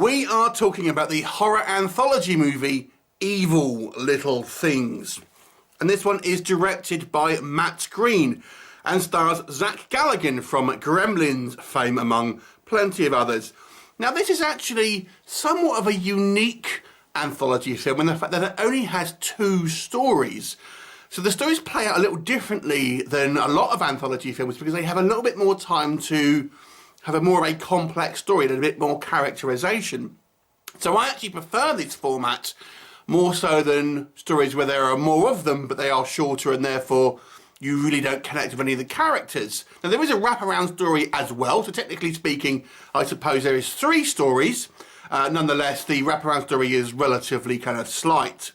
We are talking about the horror anthology movie Evil Little Things. And this one is directed by Matt Green and stars Zach Galligan from Gremlins fame, among plenty of others. Now, this is actually somewhat of a unique anthology film in the fact that it only has 2 stories. So the stories play out a little differently than a lot of anthology films because they have a little bit more time to have a more of a complex story and a bit more characterization. So I actually prefer this format more so than stories where there are more of them, but they are shorter and therefore you really don't connect with any of the characters. Now, there is a wraparound story as well, so technically speaking, I suppose there is 3 stories. Nonetheless, the wraparound story is relatively kind of slight.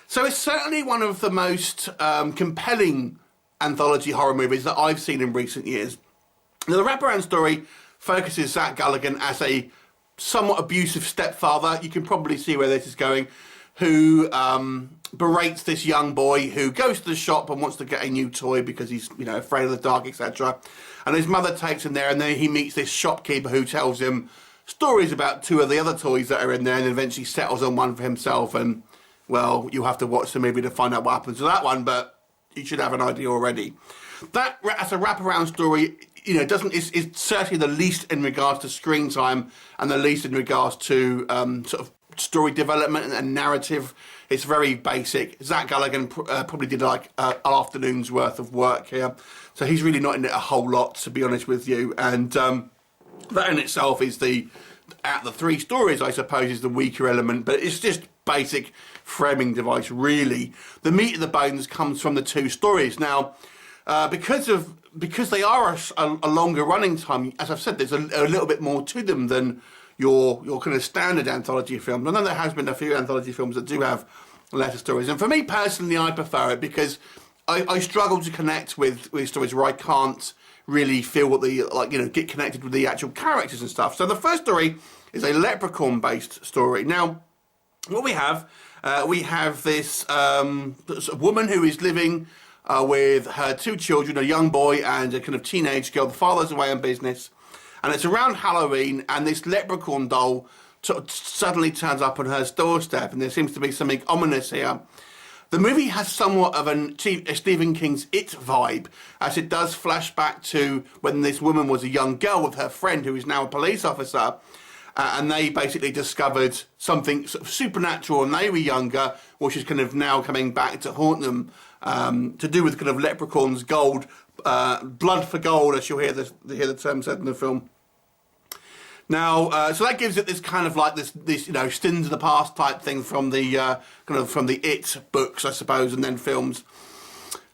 So it's certainly one of the most compelling anthology horror movies that I've seen in recent years. Now, the wraparound story focuses Zach Galligan as a somewhat abusive stepfather. You can probably see where this is going, who berates this young boy who goes to the shop and wants to get a new toy because he's, afraid of the dark, etc. And his mother takes him there, and then he meets this shopkeeper who tells him stories about 2 of the other toys that are in there, and eventually settles on one for himself. And, well, you'll have to watch the movie to find out what happens to that one, but you should have an idea already. That, as a wraparound story, is certainly the least in regards to screen time and the least in regards to sort of story development and narrative. It's very basic. Zach Galligan probably did like an afternoon's worth of work here, so he's really not in it a whole lot, to be honest with you. And that in itself is out the 3 stories, I suppose, is the weaker element, but it's just basic framing device, really. The meat of the bones comes from the 2 stories. Now, because they are a longer running time, as I've said, there's a little bit more to them than your kind of standard anthology films. I know there has been a few anthology films that do have lesser stories, and for me personally, I prefer it because I struggle to connect with stories where I can't really feel what get connected with the actual characters and stuff. So the first story is a leprechaun based story. Now, what we have this sort of woman who is living with her 2 children, a young boy and a kind of teenage girl. The father's away on business, and it's around Halloween, and this leprechaun doll suddenly turns up on her doorstep, and there seems to be something ominous here. The movie has somewhat of a Stephen King's It vibe, as it does flash back to when this woman was a young girl with her friend who is now a police officer, and they basically discovered something sort of supernatural when they were younger, which is kind of now coming back to haunt them, to do with kind of leprechauns, gold, blood for gold, as you'll hear the term said in the film. Now, so that gives it this kind of like this Stins of the Past type thing from the from the It books, I suppose, and then films.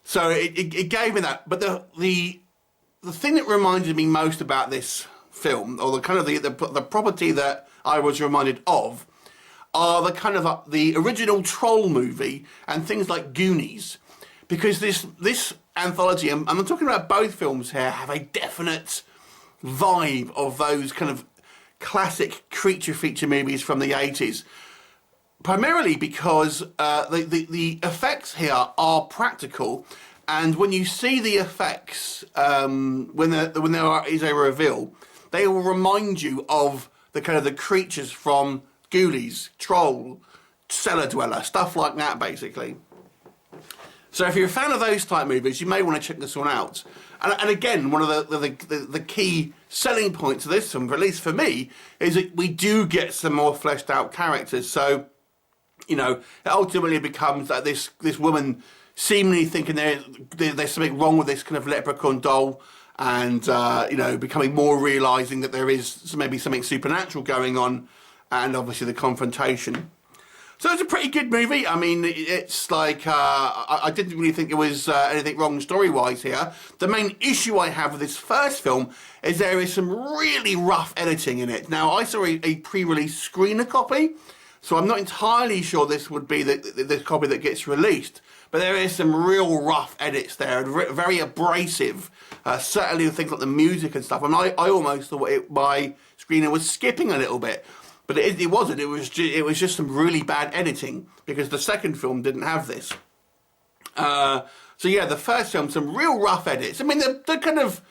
So it gave me that. But the thing that reminded me most about this film, or the kind of the property that I was reminded of, are the kind of the original Troll movie and things like Goonies, because this anthology, and I'm talking about both films here, have a definite vibe of those kind of classic creature feature movies from the 80s, primarily because the effects here are practical, and when you see the effects when there is a reveal, they will remind you of the kind of the creatures from Ghoulies, Troll, Cellar Dweller, stuff like that, basically. So if you're a fan of those type movies, you may want to check this one out. And again, one of the key selling points of this film, at least for me, is that we do get some more fleshed out characters. So, it ultimately becomes that this woman seemingly thinking there's something wrong with this kind of leprechaun doll, and becoming more realising that there is maybe something supernatural going on, and obviously the confrontation. So it's a pretty good movie. I mean, it's like, I didn't really think there was anything wrong story-wise here. The main issue I have with this first film is there is some really rough editing in it. Now, I saw a pre-release screener copy, so I'm not entirely sure this would be the copy that gets released. But there is some real rough edits there, and very abrasive, certainly with things like the music and stuff. And I almost thought my screener was skipping a little bit. But it wasn't. It was just some really bad editing, because the second film didn't have this. So yeah, the first film, some real rough edits. I mean, they're kind of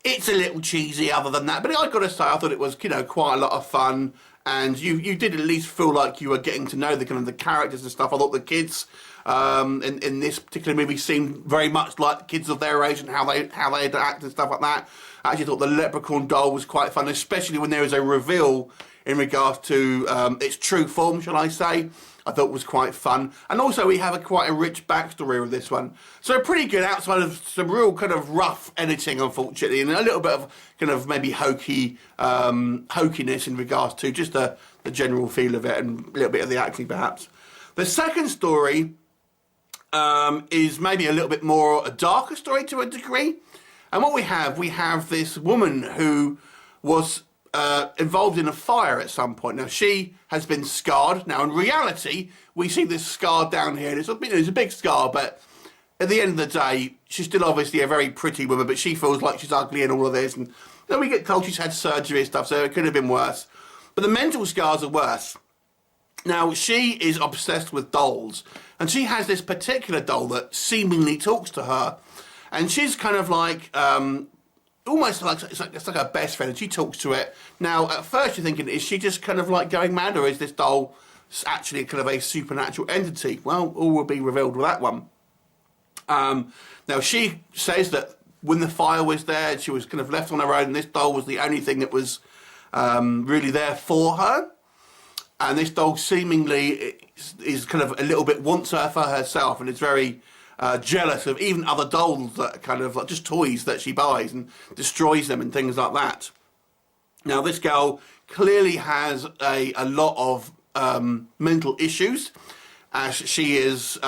It's a little cheesy other than that, but I've got to say, I thought it was, you know, quite a lot of fun, and you did at least feel like you were getting to know the kind of the characters and stuff. I thought the kids in this particular movie seemed very much like kids of their age and how they act and stuff like that. I actually thought the leprechaun doll was quite fun, especially when there was a reveal in regards to its true form, shall I say. I thought was quite fun. And also we have quite a rich backstory with this one. So pretty good outside of some real kind of rough editing, unfortunately, and a little bit of kind of maybe hokiness in regards to just the general feel of it and a little bit of the acting perhaps. The second story is maybe a little bit more a darker story to a degree. And what we have this woman who was involved in a fire at some point. Now, she has been scarred. Now, in reality, we see this scar down here. It's a big scar, but at the end of the day, she's still obviously a very pretty woman, but she feels like she's ugly and all of this. And then we get told she's had surgery and stuff, so it could have been worse. But the mental scars are worse. Now, she is obsessed with dolls, and she has this particular doll that seemingly talks to her. And she's kind of like... almost like it's like her best friend, and she talks to it. Now, at first you're thinking, is she just kind of like going mad, or is this doll actually kind of a supernatural entity? Well, all will be revealed with that one. Now, she says that when the fire was there, she was kind of left on her own, and this doll was the only thing that was really there for her. And this doll seemingly is kind of a little bit wants her for herself, and is very... jealous of even other dolls that are kind of like just toys that she buys and destroys them and things like that. Now, this girl clearly has a lot of mental issues, as she is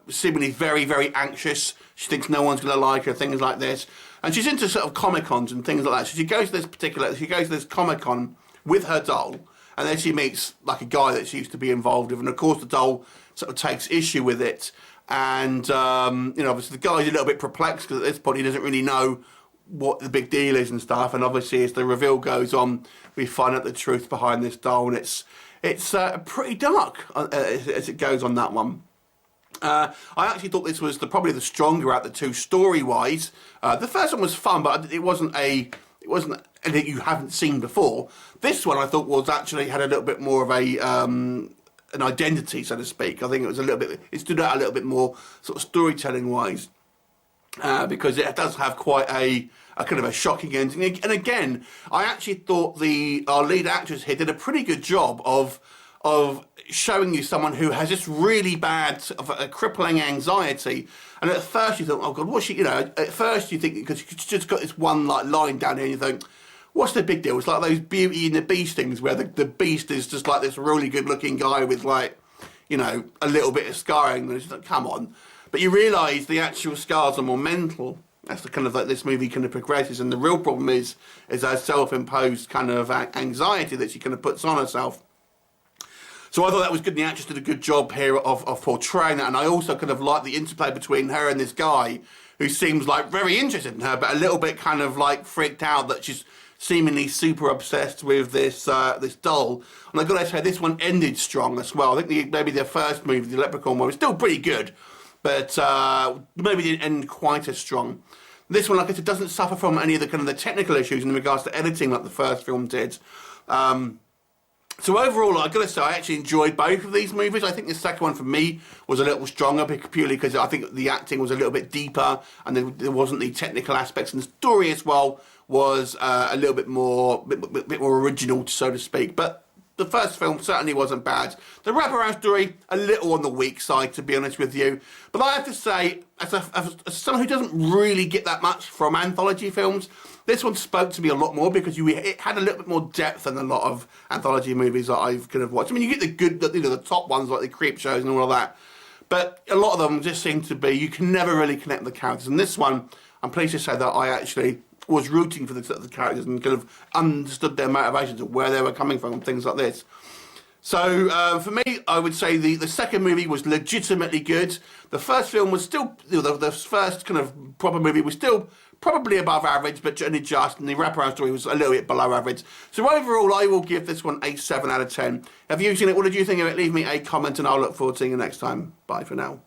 seemingly very, very anxious. She thinks no one's going to like her, things like this. And she's into sort of Comic-Cons and things like that. So she goes to this Comic-Con with her doll, and then she meets like a guy that she used to be involved with, and of course the doll sort of takes issue with it. And, you know, obviously the guy's a little bit perplexed because at this point he doesn't really know what the big deal is and stuff. And obviously as the reveal goes on, we find out the truth behind this doll. And it's pretty dark as it goes on that one. I actually thought this was probably the stronger out of the two story-wise. The first one was fun, but it wasn't anything you haven't seen before. This one I thought was actually had a little bit more of an identity, so to speak. I think it stood out a little bit more sort of storytelling wise, because it does have quite a kind of a shocking ending. And again, I actually thought our lead actress here did a pretty good job of showing you someone who has this really bad sort of a crippling anxiety. And at first you thought, oh God, what's she, you know, at first you think, because she's just got this one like line down here and you think, what's the big deal? It's like those Beauty and the Beast things where the Beast is just like this really good-looking guy with, like, you know, a little bit of scarring. And it's like, come on. But you realise the actual scars are more mental. That's the kind of like this movie kind of progresses. And the real problem is her self-imposed kind of anxiety that she kind of puts on herself. So I thought that was good. And the actress did a good job here of portraying that. And I also kind of like the interplay between her and this guy who seems like very interested in her, but a little bit kind of like freaked out that she's seemingly super obsessed with this doll. And I've got to say, this one ended strong as well. I think maybe the first movie, the Leprechaun one, was still pretty good, but maybe didn't end quite as strong. This one, like I said, doesn't suffer from any of the kind of the technical issues in regards to editing like the first film did. So overall, I've got to say, I actually enjoyed both of these movies. I think the second one for me was a little stronger, purely because I think the acting was a little bit deeper and there wasn't the technical aspects, and the story as well was a little bit more original, so to speak. But the first film certainly wasn't bad. The wraparound story, a little on the weak side, to be honest with you. But I have to say, as someone who doesn't really get that much from anthology films, this one spoke to me a lot more because it had a little bit more depth than a lot of anthology movies that I've kind of watched. I mean, you get the good, the top ones like the Creepshows and all of that, but a lot of them just seem to be, you can never really connect with the characters. And this one, I'm pleased to say that I actually was rooting for the characters and kind of understood their motivations and where they were coming from and things like this. So for me, I would say the second movie was legitimately good. The first film was still, the first kind of proper movie was still probably above average, but only just, and the wraparound story was a little bit below average. So overall, I will give this one a 7 out of 10. Have you seen it? What did you think of it? Leave me a comment and I'll look forward to seeing you next time. Bye for now.